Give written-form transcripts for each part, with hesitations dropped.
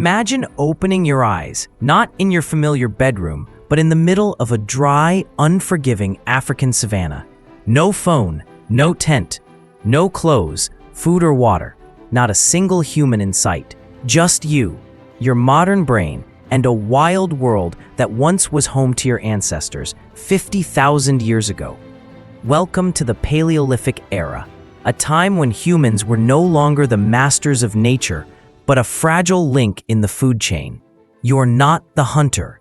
Imagine opening your eyes, not in your familiar bedroom, but in the middle of a dry, unforgiving African savanna. No phone, no tent, no clothes, food or water, not a single human in sight. Just you, your modern brain, and a wild world that once was home to your ancestors 50,000 years ago. Welcome to the Paleolithic era, a time when humans were no longer the masters of nature, but a fragile link in the food chain. You're not the hunter,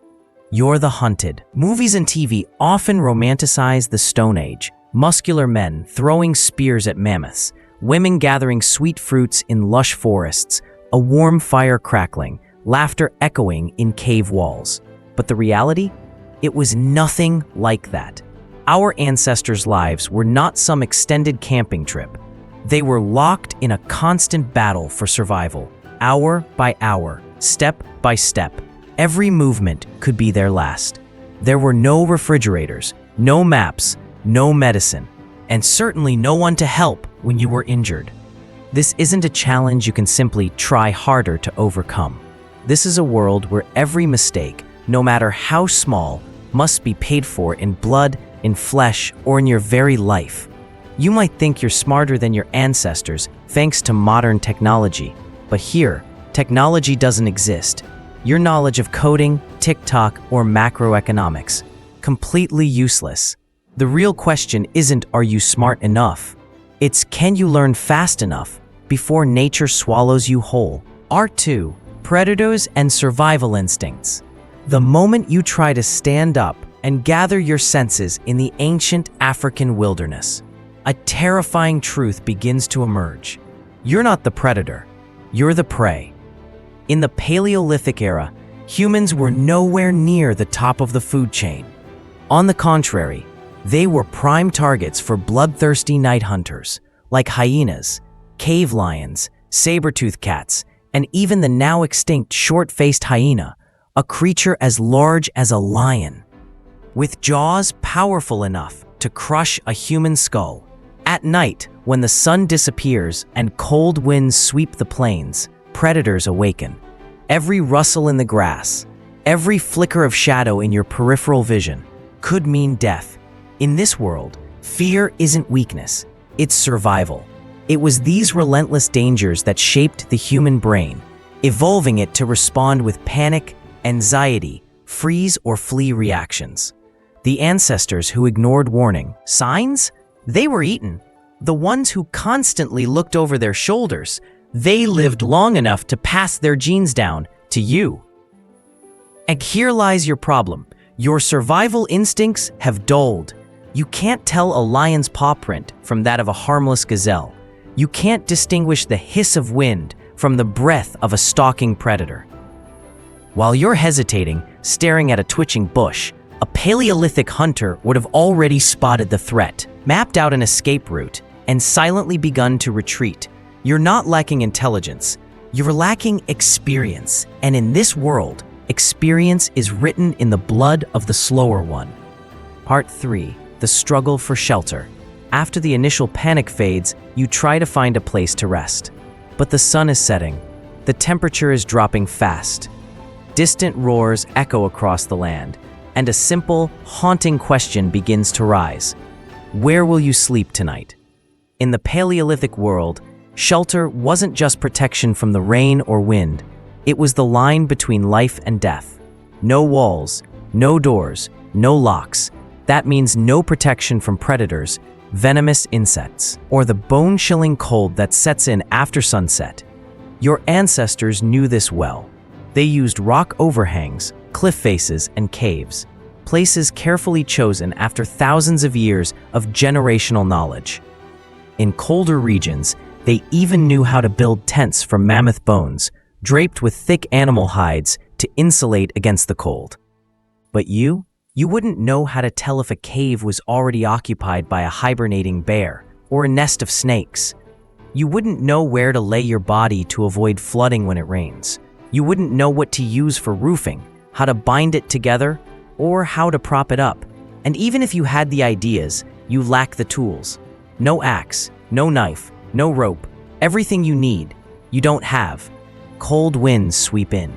you're the hunted. Movies and TV often romanticize the Stone Age, muscular men throwing spears at mammoths, women gathering sweet fruits in lush forests, a warm fire crackling, laughter echoing in cave walls. But the reality? It was nothing like that. Our ancestors' lives were not some extended camping trip. They were locked in a constant battle for survival, hour by hour, step by step. Every movement could be their last. There were no refrigerators, no maps, no medicine, and certainly no one to help when you were injured. This isn't a challenge you can simply try harder to overcome. This is a world where every mistake, no matter how small, must be paid for in blood, in flesh, or in your very life. You might think you're smarter than your ancestors thanks to modern technology, but here, technology doesn't exist. Your knowledge of coding, TikTok, or macroeconomics, completely useless. The real question isn't are you smart enough? It's can you learn fast enough before nature swallows you whole? Art 2. Predators and survival instincts. The moment you try to stand up and gather your senses in the ancient African wilderness, a terrifying truth begins to emerge. You're not the predator, you're the prey. In the Paleolithic era, humans were nowhere near the top of the food chain. On the contrary, they were prime targets for bloodthirsty night hunters, like hyenas, cave lions, saber-toothed cats, and even the now extinct short-faced hyena, a creature as large as a lion. With jaws powerful enough to crush a human skull. At night, when the sun disappears and cold winds sweep the plains, predators awaken. Every rustle in the grass, every flicker of shadow in your peripheral vision could mean death. In this world, fear isn't weakness, it's survival. It was these relentless dangers that shaped the human brain, evolving it to respond with panic, anxiety, freeze or flee reactions. The ancestors who ignored warning signs, they were eaten. The ones who constantly looked over their shoulders, they lived long enough to pass their genes down to you. And here lies your problem. Your survival instincts have dulled. You can't tell a lion's paw print from that of a harmless gazelle. You can't distinguish the hiss of wind from the breath of a stalking predator. While you're hesitating, staring at a twitching bush, a Paleolithic hunter would have already spotted the threat, mapped out an escape route, and silently begun to retreat. You're not lacking intelligence, you're lacking experience. And in this world, experience is written in the blood of the slower one. Part 3. The struggle for shelter. After the initial panic fades, you try to find a place to rest. But the sun is setting. The temperature is dropping fast. Distant roars echo across the land, and a simple, haunting question begins to rise. Where will you sleep tonight? In the Paleolithic world, shelter wasn't just protection from the rain or wind. It was the line between life and death. No walls, no doors, no locks. That means no protection from predators, venomous insects, or the bone-chilling cold that sets in after sunset. Your ancestors knew this well. They used rock overhangs, cliff faces, and caves, places carefully chosen after thousands of years of generational knowledge. In colder regions, they even knew how to build tents from mammoth bones, draped with thick animal hides to insulate against the cold. But you wouldn't know how to tell if a cave was already occupied by a hibernating bear or a nest of snakes. You wouldn't know where to lay your body to avoid flooding when it rains. You wouldn't know what to use for roofing, how to bind it together, or how to prop it up. And even if you had the ideas, you lack the tools. No axe, no knife, no rope, everything you need, you don't have. Cold winds sweep in.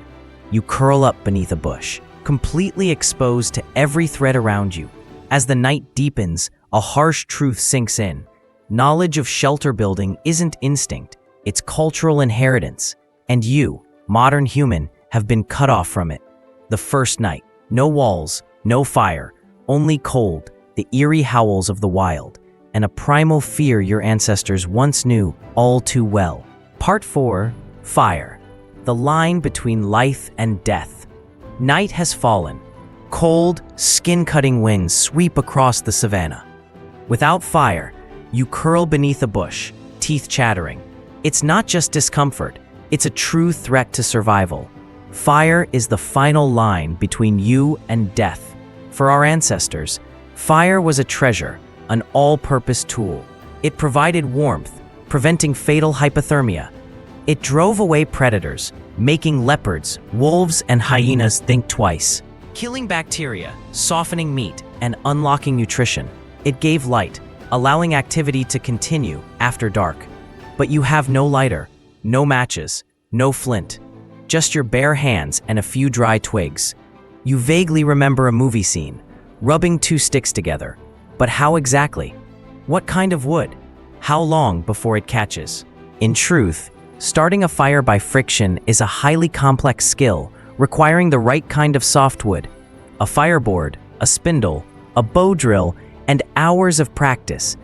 You curl up beneath a bush, completely exposed to every threat around you. As the night deepens, a harsh truth sinks in. Knowledge of shelter building isn't instinct, it's cultural inheritance. And you, modern human, have been cut off from it. The first night, no walls, no fire, only cold, the eerie howls of the wild, and a primal fear your ancestors once knew all too well. Part 4. Fire. The line between life and death. Night has fallen. Cold, skin-cutting winds sweep across the savanna. Without fire, you curl beneath a bush, teeth chattering. It's not just discomfort, it's a true threat to survival. Fire is the final line between you and death. For our ancestors, fire was a treasure, an all-purpose tool. It provided warmth, preventing fatal hypothermia. It drove away predators, making leopards, wolves, and hyenas think twice. Killing bacteria, softening meat, and unlocking nutrition. It gave light, allowing activity to continue after dark. But you have no lighter, no matches, no flint. Just your bare hands and a few dry twigs. You vaguely remember a movie scene, rubbing two sticks together. But how exactly? What kind of wood? How long before it catches? In truth, starting a fire by friction is a highly complex skill, requiring the right kind of softwood, a fireboard, a spindle, a bow drill, and hours of practice.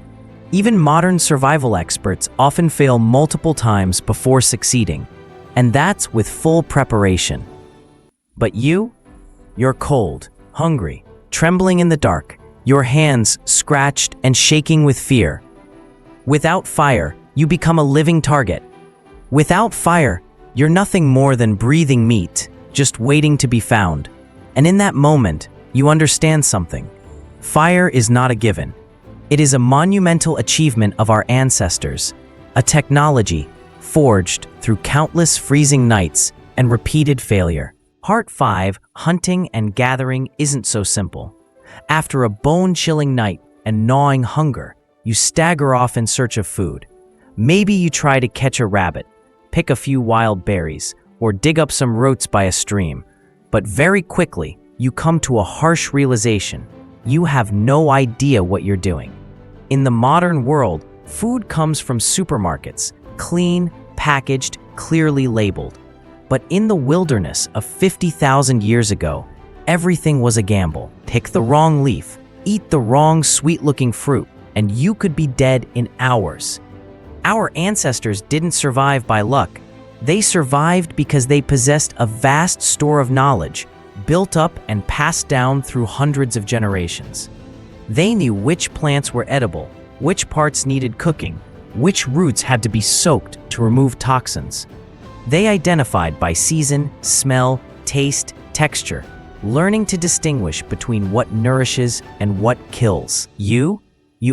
Even modern survival experts often fail multiple times before succeeding, and that's with full preparation. But you're cold, hungry, trembling in the dark, your hands scratched and shaking with fear. Without fire, you become a living target. Without fire, you're nothing more than breathing meat, just waiting to be found. And in that moment, you understand something. Fire is not a given. It is a monumental achievement of our ancestors, a technology forged through countless freezing nights and repeated failure. Part 5. Hunting and gathering isn't so simple. After a bone-chilling night and gnawing hunger, you stagger off in search of food. Maybe you try to catch a rabbit, pick a few wild berries, or dig up some roots by a stream. But very quickly, you come to a harsh realization. You have no idea what you're doing. In the modern world, food comes from supermarkets, clean, packaged, clearly labeled. But in the wilderness of 50,000 years ago, everything was a gamble. Pick the wrong leaf, eat the wrong sweet-looking fruit, and you could be dead in hours. Our ancestors didn't survive by luck. They survived because they possessed a vast store of knowledge, built up and passed down through hundreds of generations. They knew which plants were edible, which parts needed cooking, which roots had to be soaked to remove toxins. They identified by season, smell, taste, texture, learning to distinguish between what nourishes and what kills. You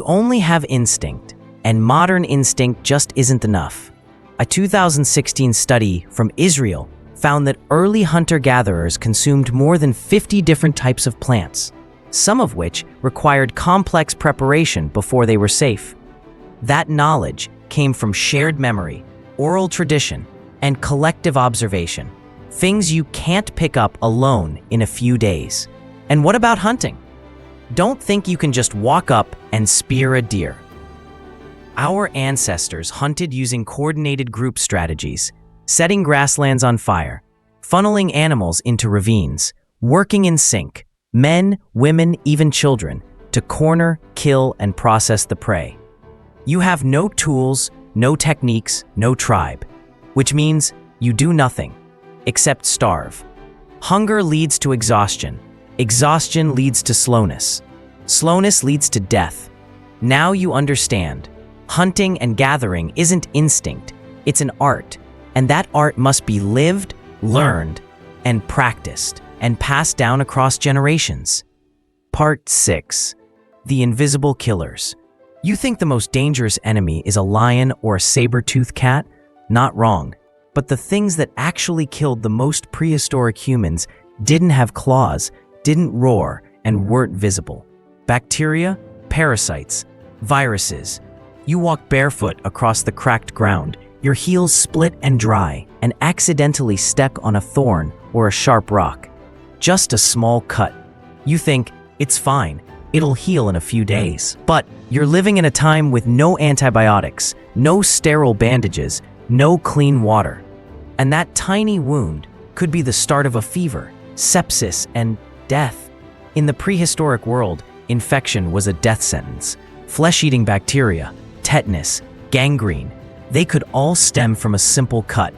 only have instinct, and modern instinct just isn't enough. A 2016 study from Israel found that early hunter-gatherers consumed more than 50 different types of plants, some of which required complex preparation before they were safe. That knowledge came from shared memory, oral tradition, and collective observation, things you can't pick up alone in a few days. And what about hunting? Don't think you can just walk up and spear a deer. Our ancestors hunted using coordinated group strategies, setting grasslands on fire, funneling animals into ravines, working in sync, men, women, even children, to corner, kill, and process the prey. You have no tools, no techniques, no tribe, which means you do nothing except starve. Hunger leads to exhaustion. Exhaustion leads to slowness. Slowness leads to death. Now you understand. Hunting and gathering isn't instinct, it's an art, and that art must be lived, learned, and practiced, and passed down across generations. Part 6. The Invisible Killers. You think the most dangerous enemy is a lion or a saber-toothed cat? Not wrong. But the things that actually killed the most prehistoric humans didn't have claws, didn't roar, and weren't visible. Bacteria, parasites, viruses. You walk barefoot across the cracked ground, Your heels split and dry, and accidentally step on a thorn or a sharp rock. Just a small cut. You think, it's fine, it'll heal in a few days. But you're living in a time with no antibiotics, no sterile bandages, no clean water. And that tiny wound could be the start of a fever, sepsis, and death. In the prehistoric world, infection was a death sentence. Flesh-eating bacteria, tetanus, gangrene, they could all stem from a simple cut.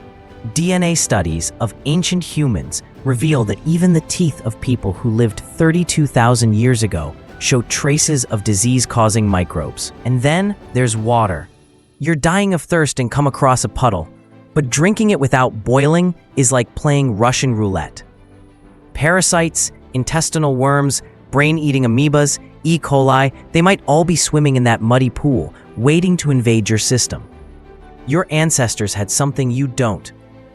DNA studies of ancient humans reveal that even the teeth of people who lived 32,000 years ago show traces of disease-causing microbes. And then there's water. You're dying of thirst and come across a puddle, but drinking it without boiling is like playing Russian roulette. Parasites, intestinal worms, brain-eating amoebas, E. coli, they might all be swimming in that muddy pool, waiting to invade your system. Your ancestors had something you don't,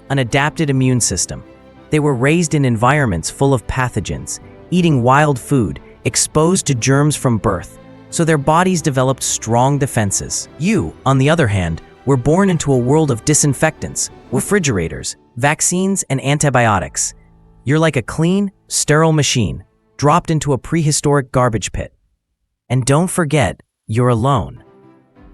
an adapted immune system. They were raised in environments full of pathogens, eating wild food, exposed to germs from birth, so their bodies developed strong defenses. You, on the other hand, were born into a world of disinfectants, refrigerators, vaccines, and antibiotics. You're like a clean, sterile machine, dropped into a prehistoric garbage pit. And don't forget, you're alone.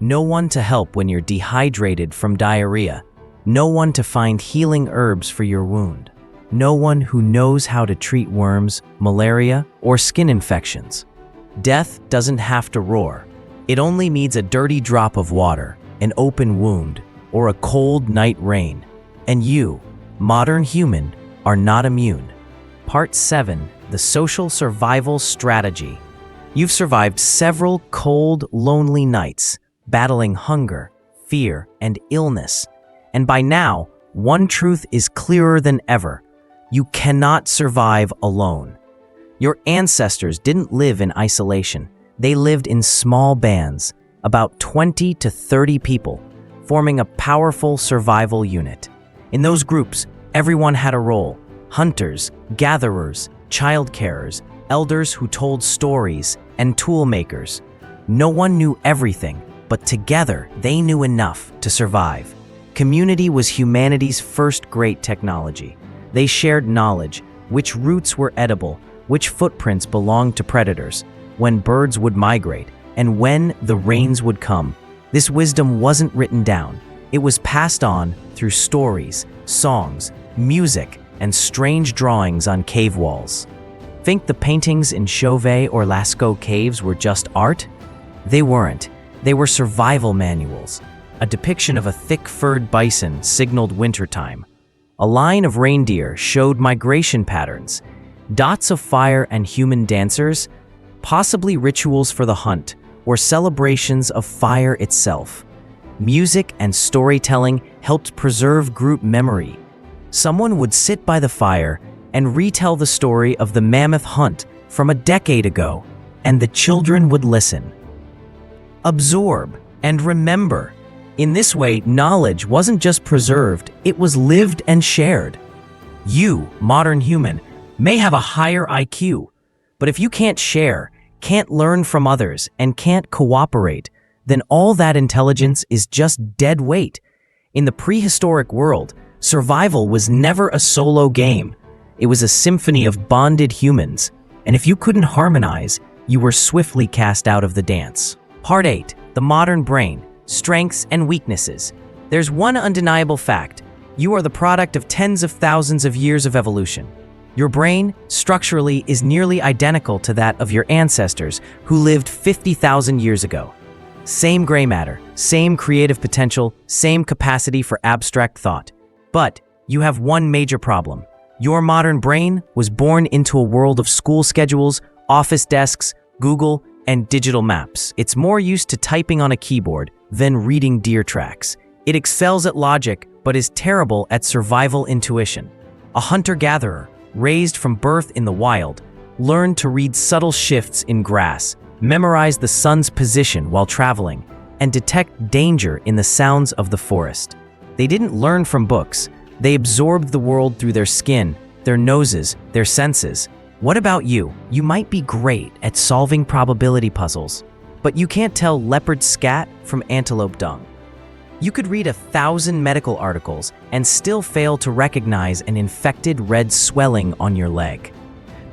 No one to help when you're dehydrated from diarrhea. No one to find healing herbs for your wound. No one who knows how to treat worms, malaria, or skin infections. Death doesn't have to roar. It only needs a dirty drop of water, an open wound, or a cold night rain. And you, modern human, are not immune. Part 7, the social survival strategy. You've survived several cold, lonely nights, battling hunger, fear, and illness. And by now, one truth is clearer than ever. You cannot survive alone. Your ancestors didn't live in isolation. They lived in small bands, about 20 to 30 people, forming a powerful survival unit. In those groups, everyone had a role: hunters, gatherers, child carers, elders who told stories, and tool makers. No one knew everything, but together they knew enough to survive. Community was humanity's first great technology. They shared knowledge, which roots were edible, which footprints belonged to predators, when birds would migrate, and when the rains would come. This wisdom wasn't written down. It was passed on through stories, songs, music, and strange drawings on cave walls. Think the paintings in Chauvet or Lascaux caves were just art? They weren't. They were survival manuals. A depiction of a thick-furred bison signaled wintertime. A line of reindeer showed migration patterns. Dots of fire and human dancers, possibly rituals for the hunt or celebrations of fire itself. Music and storytelling helped preserve group memory. Someone would sit by the fire and retell the story of the mammoth hunt from a decade ago, and the children would listen. Absorb and remember. In this way, knowledge wasn't just preserved, it was lived and shared. You, modern human, may have a higher IQ, but if you can't share, can't learn from others, and can't cooperate, then all that intelligence is just dead weight. In the prehistoric world, survival was never a solo game. It was a symphony of bonded humans, and if you couldn't harmonize, you were swiftly cast out of the dance. Part 8, the modern brain, strengths and weaknesses. There's one undeniable fact. You are the product of tens of thousands of years of evolution. Your brain, structurally, is nearly identical to that of your ancestors who lived 50,000 years ago. Same gray matter, same creative potential, same capacity for abstract thought. But you have one major problem. Your modern brain was born into a world of school schedules, office desks, Google, and digital maps. It's more used to typing on a keyboard than reading deer tracks. It excels at logic, but is terrible at survival intuition. A hunter-gatherer, raised from birth in the wild, learned to read subtle shifts in grass, memorize the sun's position while traveling, and detect danger in the sounds of the forest. They didn't learn from books. They absorbed the world through their skin, their noses, their senses. What about you? You might be great at solving probability puzzles, but you can't tell leopard scat from antelope dung. You could read 1,000 medical articles and still fail to recognize an infected red swelling on your leg.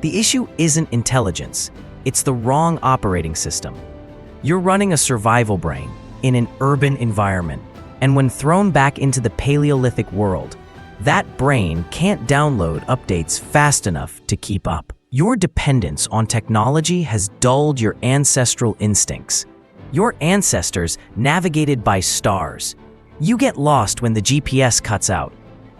The issue isn't intelligence, it's the wrong operating system. You're running a survival brain in an urban environment, and when thrown back into the Paleolithic world, that brain can't download updates fast enough to keep up. Your dependence on technology has dulled your ancestral instincts. Your ancestors navigated by stars. You get lost when the GPS cuts out.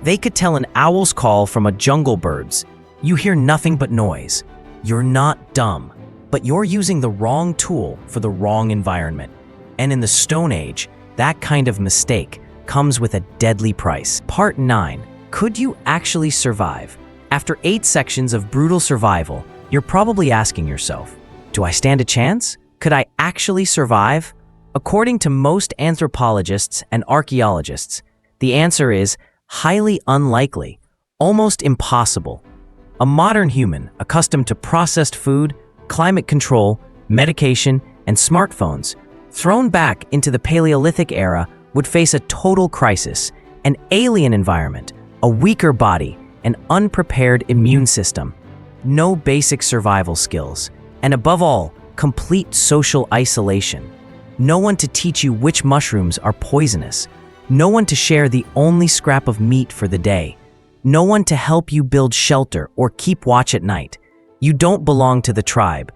They could tell an owl's call from a jungle bird's. You hear nothing but noise. You're not dumb, but you're using the wrong tool for the wrong environment. And in the Stone Age, that kind of mistake comes with a deadly price. Part 9. Could you actually survive? After 8 sections of brutal survival, you're probably asking yourself, do I stand a chance? Could I actually survive? According to most anthropologists and archaeologists, the answer is highly unlikely, almost impossible. A modern human accustomed to processed food, climate control, medication, and smartphones, thrown back into the Paleolithic era, would face a total crisis, an alien environment, a weaker body, an unprepared immune system, no basic survival skills, and above all, complete social isolation. No one to teach you which mushrooms are poisonous, no one to share the only scrap of meat for the day, no one to help you build shelter or keep watch at night. You don't belong to the tribe.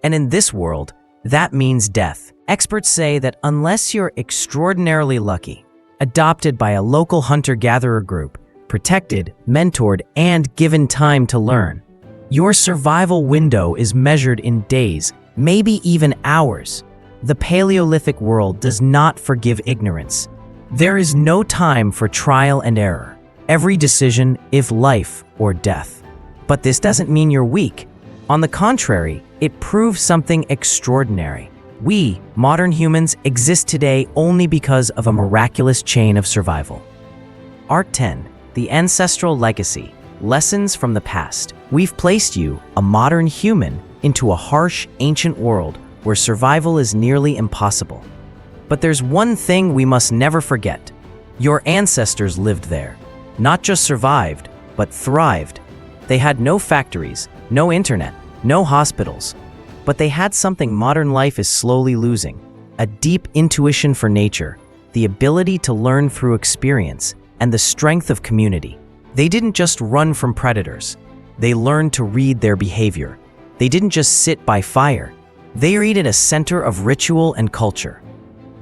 And in this world, that means death. Experts say that unless you're extraordinarily lucky, adopted by a local hunter-gatherer group, protected, mentored, and given time to learn, your survival window is measured in days, maybe even hours. The Paleolithic world does not forgive ignorance. There is no time for trial and error. Every decision, if life or death. But this doesn't mean you're weak. On the contrary, it proves something extraordinary. We, modern humans, exist today only because of a miraculous chain of survival. Art 10. The Ancestral Legacy. Lessons from the past. We've placed you, a modern human, into a harsh, ancient world where survival is nearly impossible. But there's one thing we must never forget. Your ancestors lived there. Not just survived, but thrived. They had no factories, no internet, no hospitals. But they had something modern life is slowly losing: a deep intuition for nature, the ability to learn through experience, and the strength of community. They didn't just run from predators. They learned to read their behavior. They didn't just sit by fire. They created a center of ritual and culture.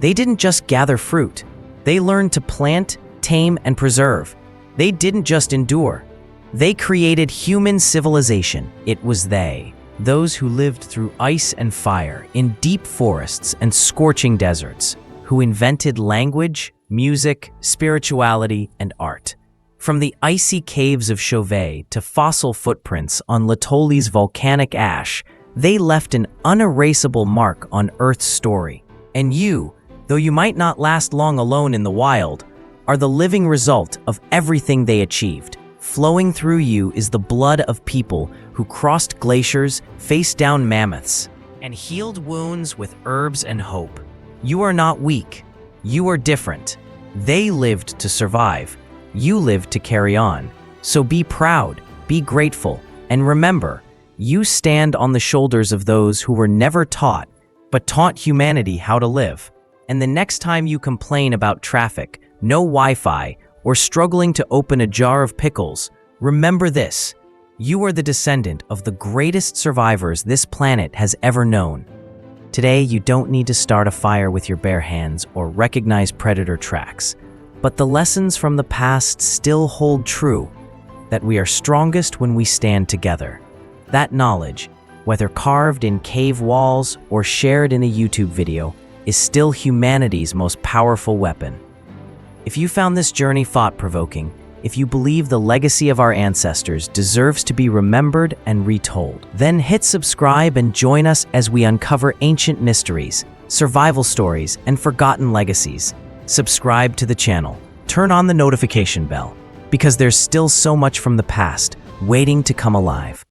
They didn't just gather fruit. They learned to plant, tame, and preserve. They didn't just endure. They created human civilization. It was they, those who lived through ice and fire, in deep forests and scorching deserts, who invented language, music, spirituality, and art. From the icy caves of Chauvet to fossil footprints on Latoli's volcanic ash, they left an unerasable mark on Earth's story. And you, though you might not last long alone in the wild, are the living result of everything they achieved. Flowing through you is the blood of people who crossed glaciers, faced down mammoths, and healed wounds with herbs and hope. You are not weak. You are different. They lived to survive. You lived to carry on. So be proud, be grateful, and remember, you stand on the shoulders of those who were never taught, but taught humanity how to live. And the next time you complain about traffic, no Wi-Fi, or struggling to open a jar of pickles, remember this: you are the descendant of the greatest survivors this planet has ever known. Today, you don't need to start a fire with your bare hands or recognize predator tracks, but the lessons from the past still hold true, that we are strongest when we stand together. That knowledge, whether carved in cave walls or shared in a YouTube video, is still humanity's most powerful weapon. If you found this journey thought-provoking, if you believe the legacy of our ancestors deserves to be remembered and retold, then hit subscribe and join us as we uncover ancient mysteries, survival stories, and forgotten legacies. Subscribe to the channel, turn on the notification bell, because there's still so much from the past waiting to come alive.